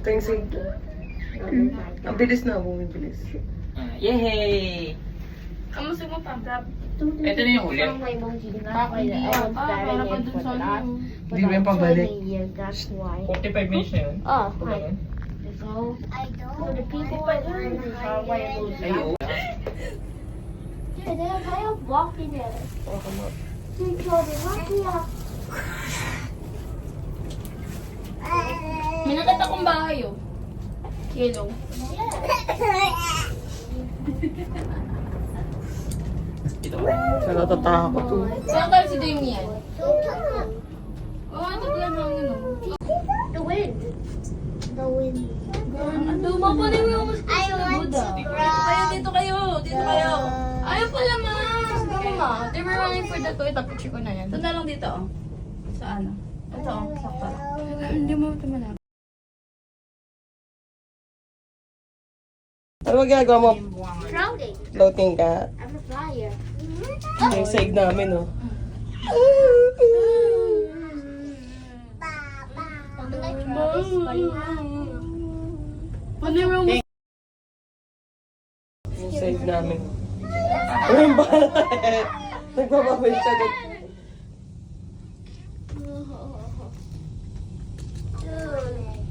Thanks, ang bilis na, bumibilis. Yay! Kamusta mo pa? Ito na yung huli. Hindi ba yung pabalik? 45 minutes na yun. Oh, Ito ba yun? Ayo. They are kind of walking there. May nakita kong bahay oh. Yellow. Ito. Sa natatakot. Saan tayo si Damien? Oh, ito pala hangin oh. The wind. The wind. Ang luma pa rin yung I want to Kayo, dito kayo. Dito kayo. Ayaw pala ma. Sige ma. They were running for the toy. Tapos ko na yan. Ito na lang dito oh. Sa ano? Ito oh. Sakto. Hindi mo ito malapit. Ano ba ginagawa mo? Floating. Floating ka. I'm a flyer. Yung save namin, oh. Something like Travis, but you have. Ano yung Yung save namin. Uy, ba? Nagpapabay siya doon.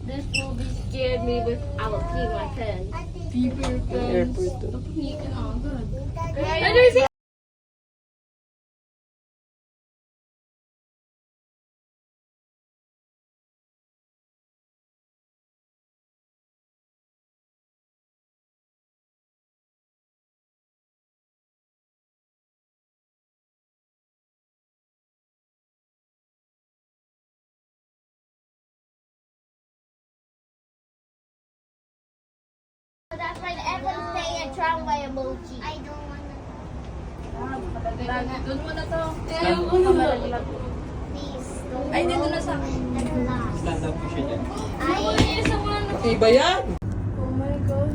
This movie scared me with I will pee my pants. Paper Airport to. Tapos hindi ka na agad. Ano yung That's why everyone's saying a tramway emoji. I don't want to. Doon mo na to. Stand up. Please. Don't Ay, dito na sa akin. Stand up po siya dyan. Iba yan! Oh my God.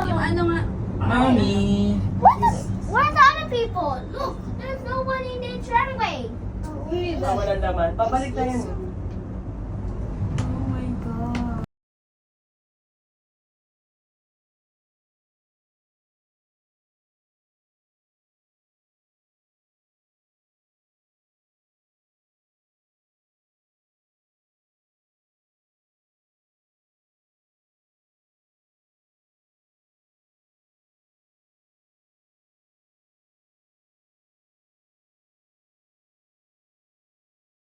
Yung ano nga. Mommy! Where's the other people? Look, there's no one in the tramway. Wala laman. Pabalik na yan.